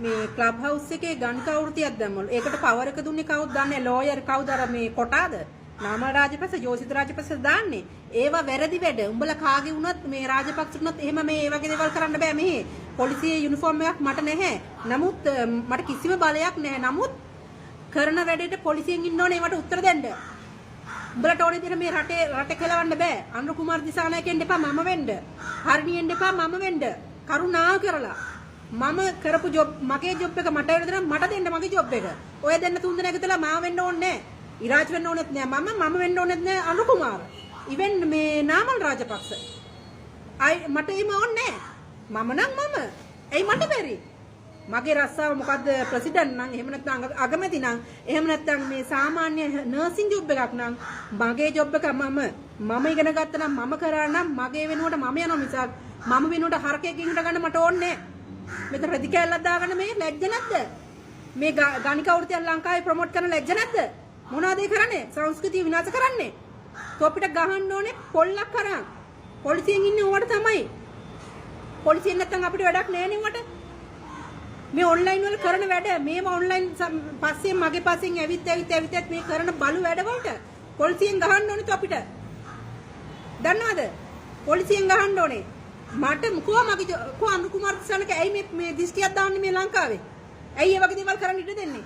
මේ club house එකේ ගණිකා වෘතියක් දැම්මලු. ඒකට පවර් එක දුන්නේ කවුද දන්නේ? ලෝයර් කවුද අර මේ කොටාද? නාමල් රාජපක්ෂ, ජෝසිත රාජපක්ෂ දාන්නේ. ඒවා වැරදි වැඩ. උඹලා කාගේ වුණත් මේ රාජපක්ෂ වුණත් එහෙම මේ ඒ වගේ දේවල් කරන්න බෑ මෙහි. පොලිසියේ යුනිෆෝම් එකක් මට නැහැ. නමුත් මට කිසිම බලයක් නැහැ. නමුත් කරන වැඩේට පොලිසියෙන් ඉන්න ඕනේ ඒවට උත්තර දෙන්න. උඹලට ඕනේ විදිහට මේ රට කෙලවන්න බෑ. අනුර කුමාර දිසානායකෙන් එපා මම වෙන්න. හරිනියෙන් එපා මම වෙන්න. කරුණා කරලා මම කරපු ජොබ් මගේ ජොබ් එක මට වෙන දෙනා මට දෙන්න මගේ ජොබ් එක. ඔය දෙන්න තුන් දෙනා එකතුලා මාව වෙන්න ඕනේ නැහැ. ඉරාජ් වෙන්න ඕනෙත් නෑ මම වෙන්න ඕනෙත් නෑ අනුර කුමාර. ඉවෙන් මේ නාමල් රාජපක්ෂ. මට එහෙම ඕනේ නෑ. මම නම් එයි මට බැරි. මගේ රස්සාව මොකද්ද ප්‍රෙසිඩන්ට් නම් එහෙම නැත්නම් අගමැති නම් එහෙම නැත්නම් මේ සාමාන්‍ය නර්සින් ජොබ් එකක් නම් මගේ ජොබ් එක මම ඉගෙන ගත්තා නම් මම කරා නම් මගේ වෙනුවට මම යනවා මිසක් මම වෙනුවට හරකෙක්ගෙන් හිට ගන්න මට ඕනේ නෑ. මෙතන රෙදි කැල්ලක් දාගන්න මේ ලැජ්ජ නැද්ද? මේ ගණිකා වෘත්තිය ලංකාවේ ප්‍රොමෝට් කරන ලැජ්ජ නැද්ද? මොනවද ඒ කරන්නේ? සංස්කෘතිය විනාශ කරන්නේ. තොපිට ගහන්න ඕනේ පොල්ලක් කරන්. පොලිසියෙන් ඉන්නේ උවට තමයි. පොලිසියෙන් නැත්තම් අපිට වැඩක් නෑ නේ උවට. මේ ඔන්ලයින් වල කරන වැඩ මේව ඔන්ලයින් පස්සේ මගේ පස්සෙන් ඇවිත් මේ කරන බලු වැඩ වලට පොලිසියෙන් ගහන්න ඕනේ තොපිට. දන්නවද? පොලිසියෙන් ගහන්න ඕනේ. මට කො අනුර කුමාර දිසානක ඇයි මේ දිස්තියක් දාන්නේ මේ ලංකාවේ? ඇයි ඒ වගේ දේවල් කරන්න ඉඩ දෙන්නේ?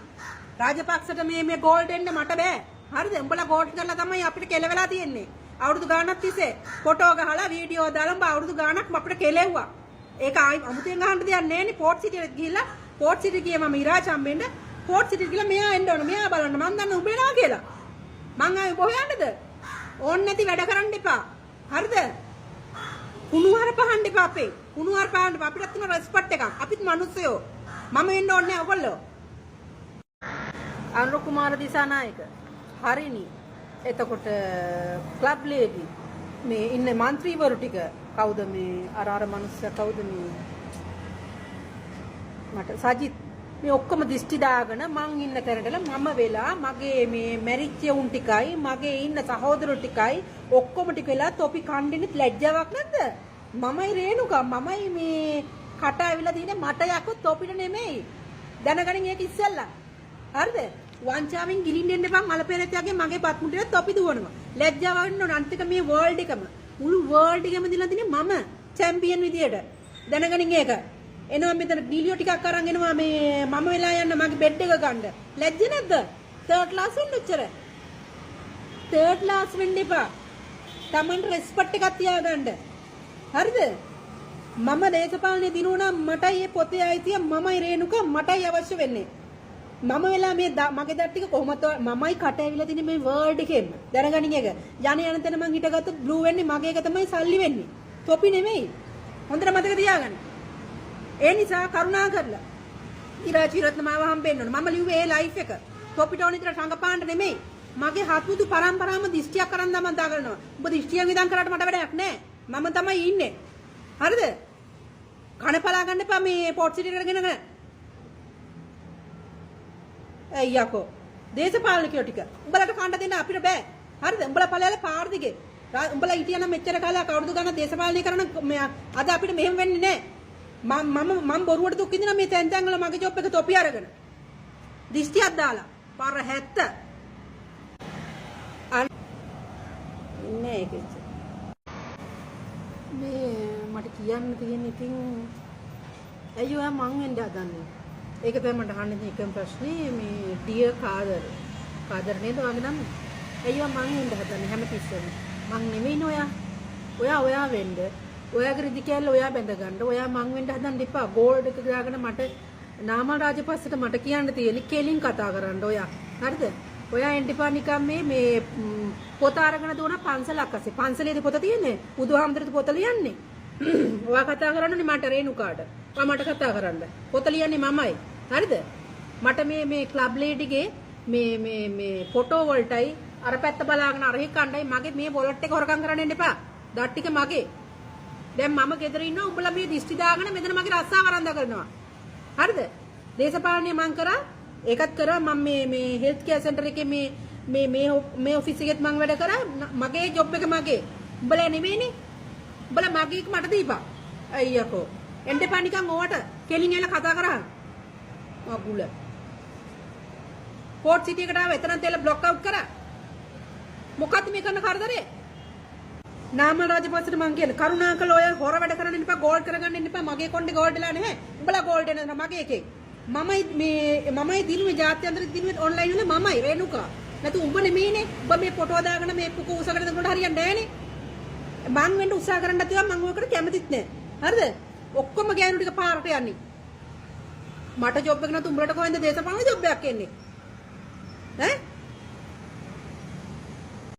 රාජපක්ෂට මේ ගෝල්ඩ් එන්න මට බෑ. හරිද? උඹලා ගෝල්ඩ් කරලා තමයි අපිට කෙලවෙලා තියෙන්නේ. අවුරුදු ගාණක් තිස්සේ ෆොටෝ ගහලා වීඩියෝ දාලා අවුරුදු ගාණක් අපිට කෙලෙව්වා. ඒක ආයි අමුතෙන් ගහන්න දෙයක් නැහැ නේ. පෝට් සිටියට ගිහිල්ලා පෝට් සිටි ගියේ මම ඉරාජ් හම්බෙන්න පෝට් සිටිට ගිහලා මෙයා එන්න ඕන. මෙයා බලන්න මං දන්නේ උඹ එනවා කියලා. මං ආයි කොහොයන්නද? ඕන් නැති වැඩ කරන්න එපා. හරිද? කුණුහාර පහන්න එපා අපේ. කුණුහාර පහන්න එපා. අපිට තියෙන රෙස්පෙක්ට් එකක්. අපිත් මිනිස්සයෝ. මම වෙන්න ඕනේ නැහැ ඔයගොල්ලෝ. අනුර කුමාර දිසානායක හරිනි. එතකොට ක්ලබ් ලේඩි මේ ඉන්න മന്ത്രിවරු ටික කවුද මේ අර මනුස්සයා කවුද මේ මට සජිත් මේ ඔක්කොම දිස්ටි දාගෙන මං ඉන්න තැනටල මම වෙලා මගේ මේ මැරිච්ච උන් ටිකයි මගේ ඉන්න සහෝදරයෝ ටිකයි ඔක්කොම ටික වෙලා තොපි කණ්ඩෙනෙත් ලැජ්ජාවක් නැද්ද? මමයි රේණුකා මමයි මේ කට ඇවිල්ලා තියෙන්නේ මට යකෝ තොපිට නෙමෙයි. දැනගනින් ඒක ඉස්සෙල්ලා. හරිද? වංචාවෙන් ගිලින්න එන්න එපා මලපෙරේතයාගේ මගේ පත් මුට්ටියට තොපි දුවනවා. ලැජ්ජාව වෙන්න ඕන අන්තික මේ වර්ල්ඩ් එකම මුළු වර්ල්ඩ් එකම දිලා තින්නේ මම චැම්පියන් විදියට. දැනගනින් ඒක. එනවා මෙතන ඩීලියෝ ටිකක් අරන් එනවා මේ මම වෙලා යන්න මගේ බෙඩ් එක ගන්න. ලැජ්ජ නැද්ද? තර්ඩ් ක්ලාස් වෙන්න උච්චර. තර්ඩ් ක්ලාස් වෙන්න එපා. Taman රෙස්පෙක්ට් එකක් තියාගන්න. හරිද? මම දේශපාලනේ දිනුනා මටයි මේ පොතේ අයිතිය මමයි රේණුකා මටයි අවශ්‍ය වෙන්නේ. මම වෙලා මේ මගේ දත් ටික කොහොමද මමයි කට ඇවිල්ලා තින්නේ මේ වර්ල්ඩ් එකෙන්. දැනගනින් එක. යන තැන මං හිටගත්තොත් බ්ලූ වෙන්නේ මගේ එක තමයි සල්ලි වෙන්නේ. තොපි නෙමෙයි. හොඳට මතක තියාගන්න. ඒ නිසා කරුණා කරලා ඉරාජ් විරත්න මාව හම්බෙන්න ඕන. මම ලිව්වේ ඒ ලයිෆ් එක. තොපිට ඕන විතර රංගපාන්න නෙමෙයි. මගේ හත්මුදු පරම්පරාවම දිස්ත්‍යක් කරන් දමන් දාගන්නවා. ඔබ දිස්ත්‍යක් විඳන් කරාට මට වැඩක් නැහැ. මම තමයි ඉන්නේ. හරිද? කන පලා ගන්න එපා මේ පොට් සිටි කරගෙන. අයියකෝ දේශපාලනිකයෝ ටික උඹලට කණ්ඩ දෙන්න අපිට බෑ. හරිද? උඹලා ඵලයල පාර දිගේ. උඹලා හිටියනම් මෙච්චර කාලයක් අවුරුදු ගණන් දේශපාලනය කරන අද අපිට මෙහෙම වෙන්නේ නැහැ. මම බොරුවට දුක් විඳිනා මේ තැන් තැන් වල මගේ ජොබ් එක තොපි අරගෙන. දිස්තියක් දාලා පාර 70. ඉන්නේ ඒකෙච්ච. මේ මට කියන්න තියෙන්නේ ඉතින් අයියෝ මං වෙන්න හදන්නේ. ඒක තමයි මට අහන්න තියෙන එකම ප්‍රශ්නේ මේ ඩියර් කාදර් නේද වගේ නම් අයියෝ මං වෙන්න හදන්නේ හැමතිස්සෙම. මං නෙමෙයිනේ ඔයා වෙන්න. ඔයාගේ රිදි කැල්ල ඔයා බැඳ ගන්න. ඔයා මං වෙන්න හදන්න එපා. ගෝල්ඩ් එක දාගෙන මට නාමල් රාජපක්ෂට මට කියන්න තියෙන්නේ කෙලින් කතා කරන්න ඔයා. හරිද? ඔයා එන්න එපා නිකන් මේ පොත අරගෙන දුවන පන්සලක් අස්සේ. පන්සලේදී පොත තියෙන්නේ. බුදුහාමුදුරුවෝ පොත ලියන්නේ. ඔයා කතා කරන්නේ මට රේණුකාට. මට කතා කරන්න. පොත ලියන්නේ මමයි. හරිද? මට මේ ක්ලබ් ලේඩිගේ මේ ෆොටෝ වලටයි අර පැත්ත බලාගෙන අරහි කණ්ඩයි මගේ මේ වොලට් එක හොරකම් කරන්න එන්න එපා. දත් ටික මගේ. දැන් මම ගෙදර ඉන්නවා උඹලා මේ දිස්ටි දාගෙන මෙතන මගේ රස්සාව වරන්දා කරනවා. හරිද? දේශපාලනය මං කරා ඒකත් කරා මම මේ හෙල්ත් කෙයාර් සෙන්ටර් එකේ මේ ඔෆිස් එකෙත් මං වැඩ කරා. මගේ ජොබ් එක මගේ. උඹලා නෙමෙයිනේ. උඹලා මගේ එක මට දීපා. අයියකෝ. එන්න එපා නිකන් ඕවට කෙලින් එලා කතා කරා. මගුල. පෝට් සිටි එකට ආව එතන තෙල බ්ලොක් අවුට් කරා. මොකද්ද මේ කරන කරදරේ? නාමල් රාජපක්ෂට මං කියන්නේ කරුණාකර ඔය හොර වැඩ කරන්න ඉන්න එපා ගෝල්ඩ් කරගන්න ඉන්න එපා මගේ කොණ්ඩේ ගෝල්ඩ් වෙලා නැහැ. උඹලා ගෝල්ඩ් එන මගේ එකේ. මමයි දිනුවේ ජාත්‍යන්තර දිනුවේ ඔන්ලයින් වල මමයි රේණුකා. නැතු උඹ නෙමෙයිනේ. උඹ මේ ෆොටෝ දාගෙන මේ පුක උසකට දෙනකොට හරියන්නේ නැහනේ. මං වෙන්න උත්සාහ කරන්න තියවා මං ඔයකට කැමතිත් නැහැ. හරිද? ඔක්කොම ගෑනු ටික පාරට යන්නේ. මට ජොබ් එක නැතු උඹලට කොහෙන්ද දේශපාලන ජොබ් එකක් එන්නේ? ඈ